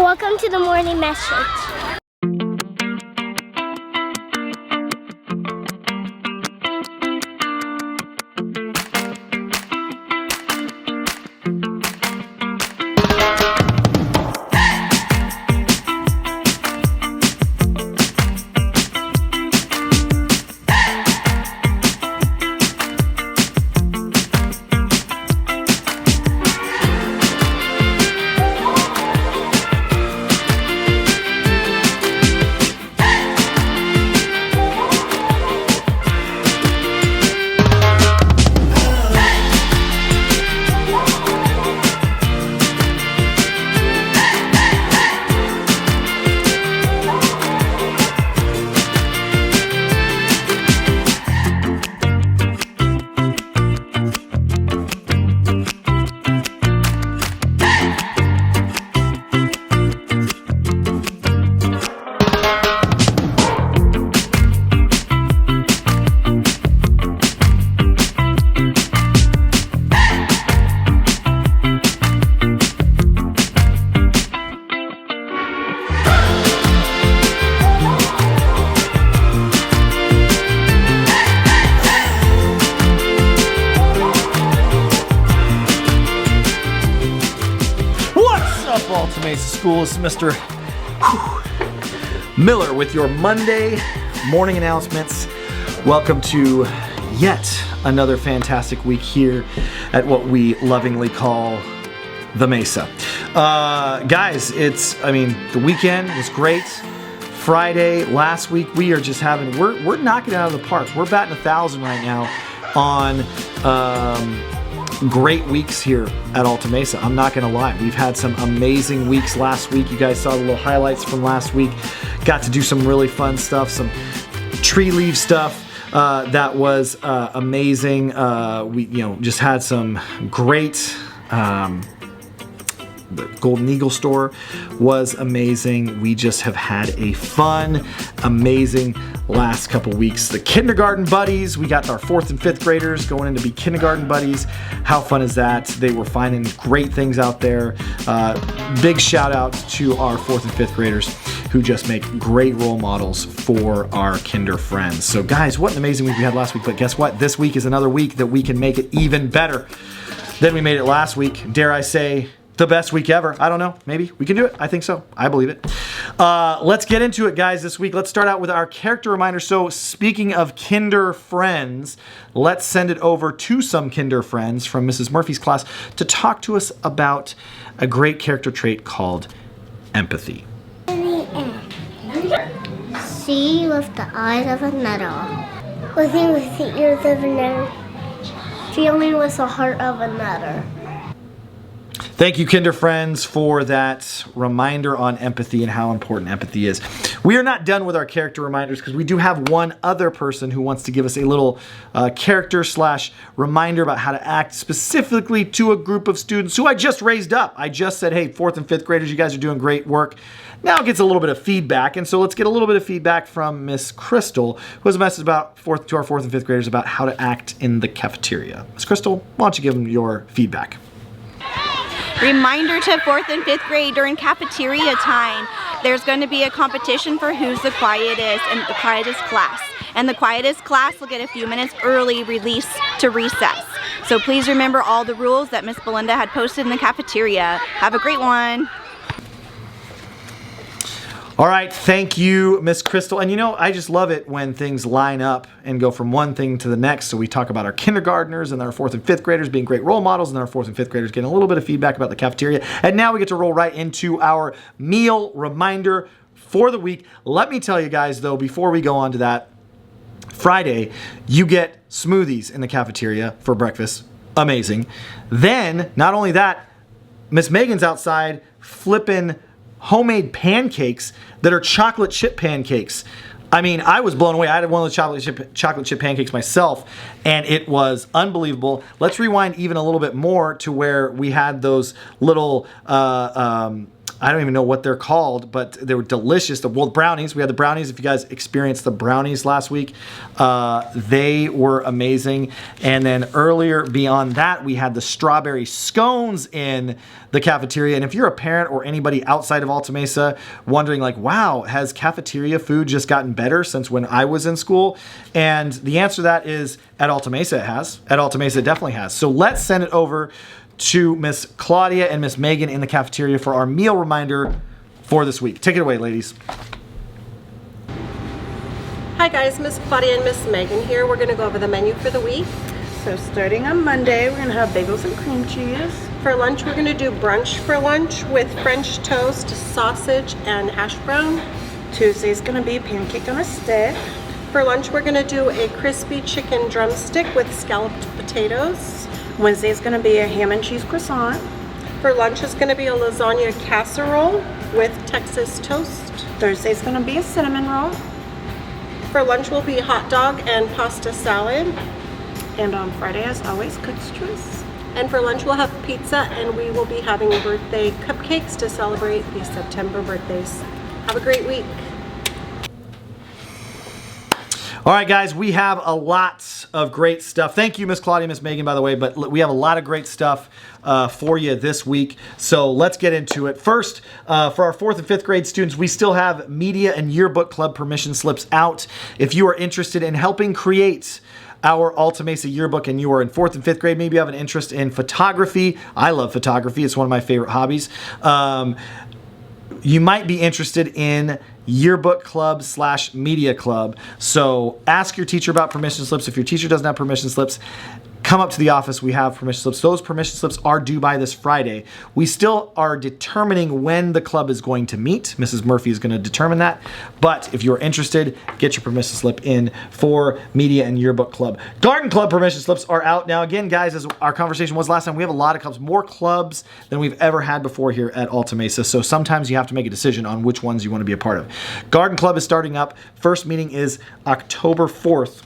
Welcome to the morning message. Alta Mesa School. It's Mr. Miller with your Monday morning announcements. Welcome to yet another fantastic week here at what we lovingly call the Mesa. Guys, the weekend was great. Friday, last week, we are just having, we're knocking it out of the park. We're batting 1,000 right now on great weeks here at Alta Mesa. I'm not gonna lie, we've had some amazing weeks last week. You guys saw the little highlights from last week. Got to do some really fun stuff, some tree leaf stuff that was amazing. We just had some great the Golden Eagle store was amazing. We just have had a fun, amazing last couple weeks. The kindergarten buddies, we got our 4th and 5th graders going in to be kindergarten buddies. How fun is that? They were finding great things out there. Big shout out to our 4th and 5th graders who just make great role models for our kinder friends. So guys, what an amazing week we had last week, but guess what? This week is another week that we can make it even better than we made it last week. Dare I say, the best week ever. I don't know. Maybe we can do it. I think so. I believe it. Let's get into it, guys, this week. Let's start out with our character reminder. So speaking of kinder friends, let's send it over to some kinder friends from Mrs. Murphy's class to talk to us about a great character trait called empathy. See with the eyes of a nettle. Looking with the ears of a nettle. Feeling with the heart of a nutter. Thank you, kinder friends, for that reminder on empathy and how important empathy is. We are not done with our character reminders because we do have one other person who wants to give us a little character / reminder about how to act specifically to a group of students who I just raised up. I just said, hey, 4th and 5th graders, you guys are doing great work. Now it gets a little bit of feedback, and so let's get a little bit of feedback from Miss Crystal, who has a message to our 4th and 5th graders about how to act in the cafeteria. Miss Crystal, why don't you give them your feedback? Reminder to 4th and 5th grade during cafeteria time. There's going to be a competition for who's the quietest in the quietest class. And the quietest class will get a few minutes early release to recess. So please remember all the rules that Miss Belinda had posted in the cafeteria. Have a great one. All right, thank you, Miss Crystal. And I just love it when things line up and go from one thing to the next. So we talk about our kindergartners and our 4th and 5th graders being great role models, and our 4th and 5th graders getting a little bit of feedback about the cafeteria. And now we get to roll right into our meal reminder for the week. Let me tell you guys, though, before we go on to that, Friday, you get smoothies in the cafeteria for breakfast. Amazing. Then, not only that, Miss Megan's outside flipping homemade pancakes that are chocolate chip pancakes. I mean, I was blown away. I had one of the chocolate chip pancakes myself, and it was unbelievable. Let's rewind even a little bit more to where we had those little I don't even know what they're called, but they were delicious. Well, brownies. We had the brownies. If you guys experienced the brownies last week, they were amazing. And then earlier beyond that, we had the strawberry scones in the cafeteria. And if you're a parent or anybody outside of Alta Mesa wondering like, wow, has cafeteria food just gotten better since when I was in school? And the answer to that is at Alta Mesa it has. At Alta Mesa it definitely has. So let's send it over to Miss Claudia and Miss Megan in the cafeteria for our meal reminder for this week. Take it away, ladies. Hi guys, Miss Claudia and Miss Megan here. We're gonna go over the menu for the week. So starting on Monday, we're gonna have bagels and cream cheese. For lunch, we're gonna do brunch for lunch with French toast, sausage, and hash brown. Tuesday's gonna be pancake on a stick. For lunch, we're gonna do a crispy chicken drumstick with scalloped potatoes. Wednesday's gonna be a ham and cheese croissant. For lunch is gonna be a lasagna casserole with Texas toast. Thursday's gonna be a cinnamon roll. For lunch will be hot dog and pasta salad. And on Friday, as always, Cook's Choice. And for lunch we'll have pizza, and we will be having birthday cupcakes to celebrate the September birthdays. Have a great week. All right, guys, we have a lot of great stuff. Thank you, Miss Claudia, Miss Megan, by the way, but we have a lot of great stuff for you this week. So let's get into it. First, for our 4th and 5th grade students, we still have Media and Yearbook Club permission slips out. If you are interested in helping create our Alta Mesa yearbook and you are in 4th and 5th grade, maybe you have an interest in photography. I love photography. It's one of my favorite hobbies. You might be interested in yearbook club / media club. So ask your teacher about permission slips. If your teacher doesn't have permission slips, come up to the office. We have permission slips. Those permission slips are due by this Friday. We still are determining when the club is going to meet. Mrs. Murphy is going to determine that. But if you're interested, get your permission slip in for Media and Yearbook Club. Garden Club permission slips are out now. Again, guys, as our conversation was last time, we have a lot of clubs, more clubs than we've ever had before here at Alta Mesa. So sometimes you have to make a decision on which ones you want to be a part of. Garden Club is starting up. First meeting is October 4th.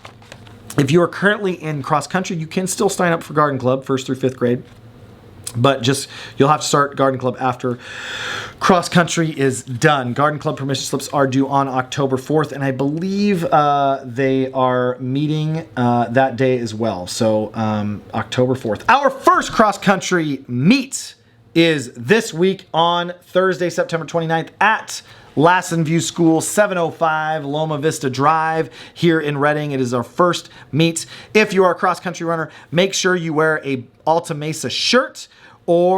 If you are currently in cross country, you can still sign up for Garden Club, 1st through 5th grade. But just, you'll have to start Garden Club after cross country is done. Garden Club permission slips are due on October 4th, and I believe they are meeting that day as well. So October 4th. Our first cross country meet is this week on Thursday, September 29th at Lassen View School, 705 Loma Vista Drive here in Redding. It is our first meet. If you are a cross-country runner, make sure you wear a Alta Mesa shirt or